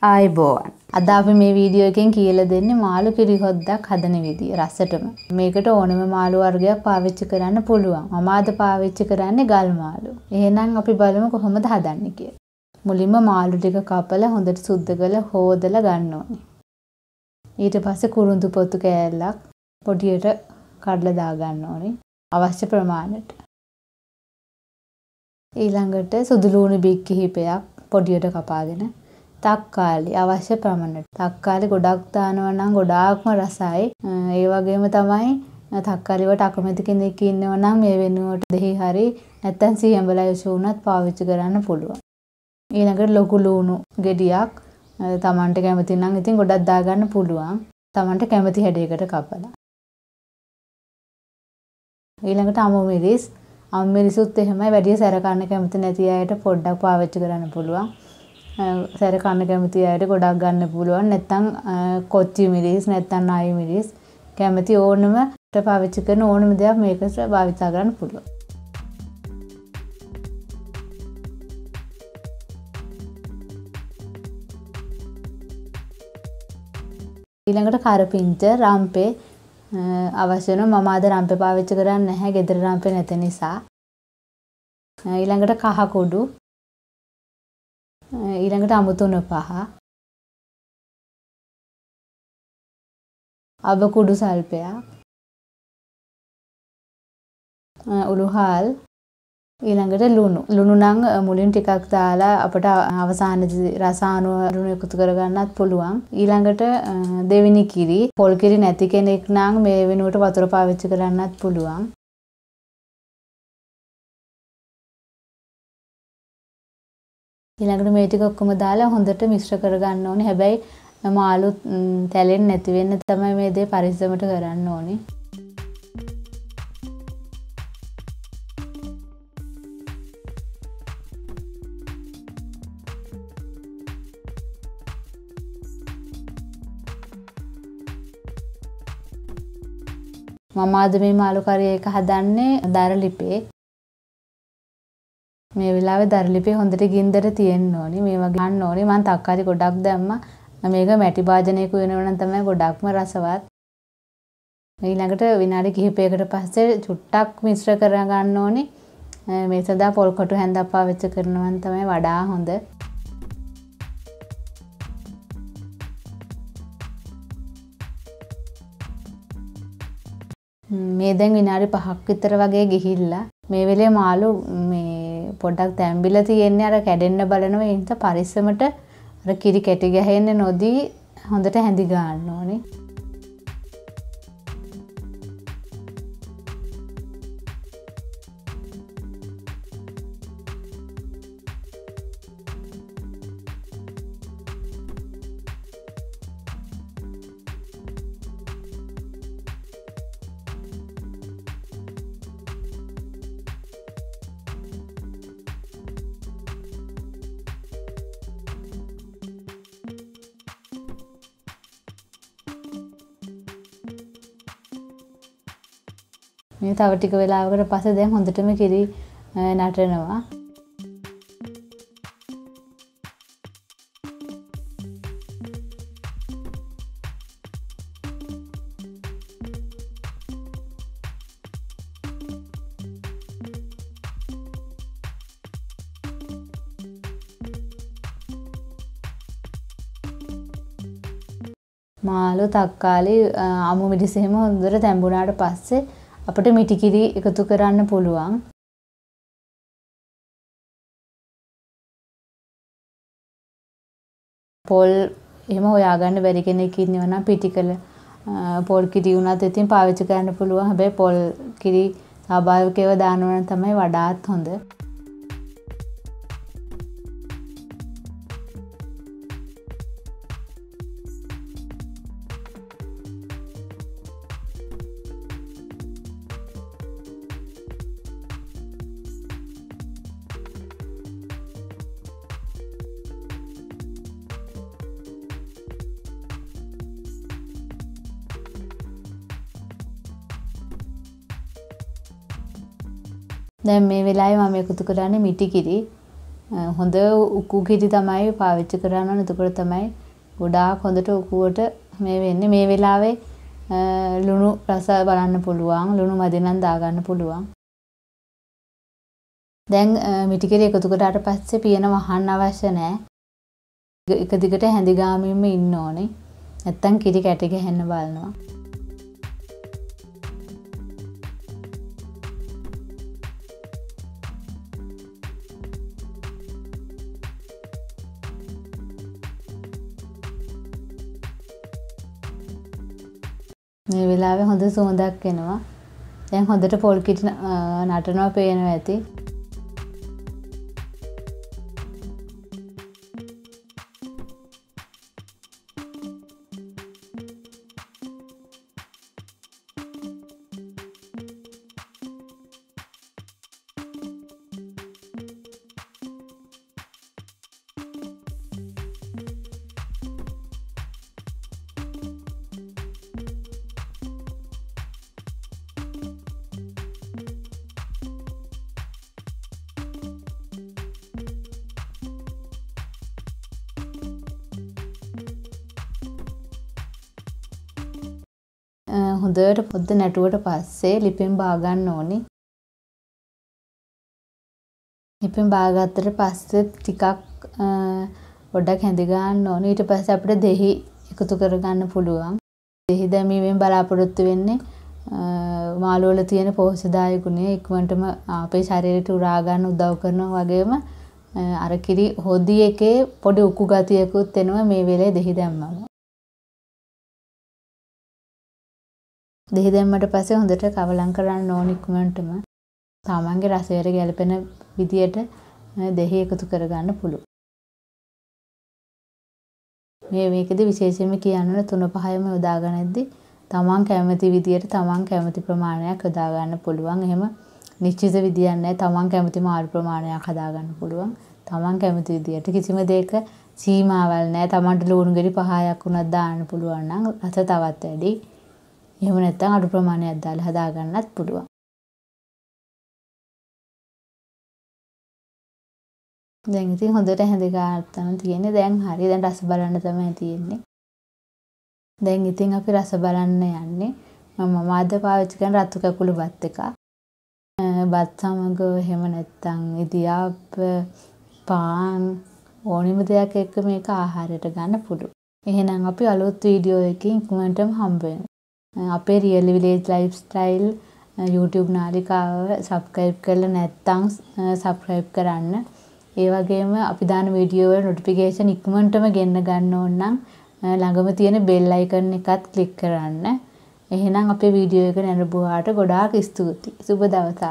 ආයිබෝවන්. අද අපි මේ වීඩියෝ එකෙන් කියලා දෙන්නේ මාළු කිරි හොද්දක් හදන විදිය රසටම. මේකට ඕනම මාළු වර්ගයක් පාවිච්චි කරන්න පුළුවන්. මම අද පාවිච්චි කරන්නේ ගල් මාළු. එහෙනම් අපි බලමු කොහොමද හදන්නේ කියලා. මුලින්ම මාළු ටික කපලා හොඳට සුද්ධ කරලා හොදලා ගන්න ඕනේ. ඊට පස්සේ කුරුඳු පොතු කෑල්ලක් පොඩියට කඩලා දා ගන්න ඕනේ අවශ්‍ය ප්‍රමාණයට. ඊළඟට සුදු ලුණු බික් කිහිපයක් පොඩියට කපාගෙන තක්කාලි අවශ්‍ය ප්‍රමාණයට. තක්කාලි ගොඩක් දානවා නම් ගොඩාක්ම රසයි. ඒ වගේම තමයි තක්කාලි වලට අකමැති කෙනෙක් ඉන්නවා නම් මේ වෙනුවට දෙහි හරි නැත්නම් සියඹලා යොසු උනත් පාවිච්චි කරන්න පුළුවන්. ඊළඟට ලොකු ලුණු ගෙඩියක් තමන්ට කැමති නම් ඉතින් ගොඩක් දා ගන්න පුළුවන්. තමන්ට කැමති හැඩයකට කපලා. ඊළඟට අමු මිරිස්. අමු මිරිසුත් එහෙමයි වැඩි සැර කන්න කැමති නැති අයට පොඩ්ඩක් පාවිච්චි කරන්න පුළුවන්. සැර කන්න කැමති අයට ගොඩක් ගන්න පුළුවන්. නැත්නම් කොච්චි මිරිස් නැත්නම් නායි මිරිස් කැමති ඕනම පාවිච්චි කරන ඕනම දෙයක් මේකට භාවිත කරන්න පුළුවන්. ඊළඟට කරපිංච රම්පේ අවශ්‍ය වෙනවා. මම අද රම්පේ පාවිච්චි කරන්නේ නැහැ. ගෙදර රම්පේ නැති නිසා. ඊළඟට කහ කුඩු. ඊළඟට අමුතුන පහ. අබ කුඩු සල්පයක්. උළුහල්. ඊළඟට ලුණු. ලුණු නම් මුලින් ටිකක් දාලා අපට අවසානයේදී රස අනුව ලුණු එකතු කරගන්නත් පුළුවන්. ඊළඟට දෙවෙනි කිරි. පොල් කිරි නැති කෙනෙක් නම් මේ වෙනුවට වතුර පාවිච්චි කරන්නත් පුළුවන්. ඊළඟට මේ ටික ඔක්කොම දාලා හොඳට මිශ්‍ර කරගන්න ඕනේ. හැබැයි මාළු තැලෙන්නේ නැති වෙන්න තමයි මේ දේ පරිස්සමට කරන්න ඕනේ. මම අද මේ මාළු කරි එක හදන්නේ දරලිපේ. මේ වෙලාවේ දරලිපේ හොඳට ගින්දර තියෙන්න ඕනි. මේ වගේ ගන්න ඕනි. මම තක්කාලි ගොඩක් දැම්මා. මේක මැටි භාජනයක වෙනව නම් තමයි ගොඩක්ම රසවත්. ඊළඟට විනාඩි කිහිපයකට පස්සේ චුට්ටක් මිශ්‍ර කර ගන්න ඕනි. මේ සදා පොල් කොටු හැන්දක් පාවිච්චි කරනවා නම් තමයි වඩා හොඳ. මේ දැන් විනාඩි 5ක් විතර වගේ ගිහිල්ලා මේ වෙලේ මාළු මේ පොඩ්ඩක් තැම්බිලා තියෙන්නේ අර කැඩෙන්න බලනවා. ඒ නිසා පරිස්සමට අර කිරි කැටි ගහන්නේ නොදී හොඳට හැඳි ගන්න ඕනේ. මේ තව ටික වෙලාවකට පස්සේ දැන් හොඳටම කිරි නටනවා. මාළු තක්කාලි අමු මිරිස් එහෙම හොඳට තැඹුණාට පස්සේ අපිට මිටි කිරි එකතු කරන්න පුළුවන්. පොල් එහෙම හොයාගන්න බැරි කෙනෙක් ඉන්නවා නම් පිටිකල පොල් කිරි උනත් ඉතින් පාවිච්චි කරන්න පුළුවන්. හැබැයි පොල් කිරි ස්වාභාවිකව දානවා නම් තමයි වඩාත් හොඳ. දැන් මේ වෙලාවේ මම එකතු කරන්නේ මිටි කිරි. හොඳ උකු කිරි තමයි පාවිච්චි කරන්න ඕනේ. එතකොට තමයි ගොඩාක් හොඳට උකුවට මේ වෙන්නේ. මේ වෙලාවේ ලුණු රස බලන්න පුළුවන්. ලුණු මදි නම් දාගන්න පුළුවන්. දැන් මිටි කිරි එකතු කරාට පස්සේ පියන වහන්න අවශ්‍ය නැහැ. එක දිගට හැඳි ගාමින්ම ඉන්න ඕනේ. නැත්තම් කිරි කැටි ගහන්න බලනවා. මේ වෙලාවේ හොඳ සුවඳක් එනවා. දැන් හොඳට පොල් කිරි නටනවා පේනවා ඇති. හොඳට පොද්ද නැටුවට පස්සේ ලිපෙන් බා ගන්න ඕනේ. ලිපෙන් බාගත්තට පස්සේ ටිකක් පොඩ්ඩක් හැඳි ගන්න ඕනේ. ඊට පස්සේ අපිට දෙහි එකතු කරගන්න පුළුවන්. දෙහි දැමීමෙන් බලාපොරොත්තු වෙන්නේ මාළු වල තියෙන පෝෂ්‍යදායක ගුණය ඉක්මනටම අපේ ශරීරයට උරා ගන්න උදව් කරනවා. වගේම අර කිරි හොදි එකේ පොඩි උකු ගතියකුත් එනවා මේ වෙලේ දෙහි දැම්මම. දෙහි දැම්මට පස්සේ හොඳට කවලම් කරන්න ඕන ඉක්මනටම. තමන්ගේ රසයට ගැලපෙන විදියට දෙහි එකතු කරගන්න පුළුවන්. මේකෙදි විශේෂයෙන්ම කියන්න ඕන 3-5ම යොදා ගන්නද්දි තමන් කැමති විදියට තමන් කැමති ප්‍රමාණයක් යොදා ගන්න පුළුවන්. එහෙම නිශ්චිත විදියක් නැහැ. තමන් කැමති මාළු ප්‍රමාණයක් හදා ගන්න පුළුවන්. තමන් කැමති විදියට කිසිම දෙයක සීමාවල් නැහැ. තමන්ට ලුණු ගෙඩි 5ක් උනත් දාන්න පුළුවන් නම් රස තවත් වැඩි. එහෙම නැත්නම් අඩු ප්‍රමාණයක් දාලා හදා ගන්නත් පුළුවන්. දැන් ඉතින් හොඳට හැඳ ගන්න තියෙන්නේ. දැන් හරි. දැන් රස බලන්න තමයි තියෙන්නේ. දැන් ඉතින් අපි රස බලන්න යන්නේ. මම අද පාවිච්චි කරන රතු කැකුළු බත් එක. බත් සමග එහෙම නැත්නම් ඉදියාප්ප පාන් ඕනිම දෙයක් එක්ක මේක ආහාරයට ගන්න පුළුවන්. එහෙනම් අපි අලුත් වීඩියෝ එකකින් ඉක්මනටම හම්බ වෙනවා. අපේ රියල් විලේජ් ලයිෆ්ස්ටයිල් YouTube නාලිකාව සබ්ස්ක්‍රයිබ් කරලා නැත්නම් සබ්ස්ක්‍රයිබ් කරන්න. ඒ වගේම අපි දාන වීඩියෝ වල නොටිෆිකේෂන් ඉක්මනටම ගෙන්න ගන්න ඕන නම් ළඟම තියෙන බෙල් අයිකන් එකත් ක්ලික් කරන්න. එහෙනම් අපේ වීඩියෝ එක නැරඹුවාට ගොඩාක් ස්තුතියි. සුබ දවසක්.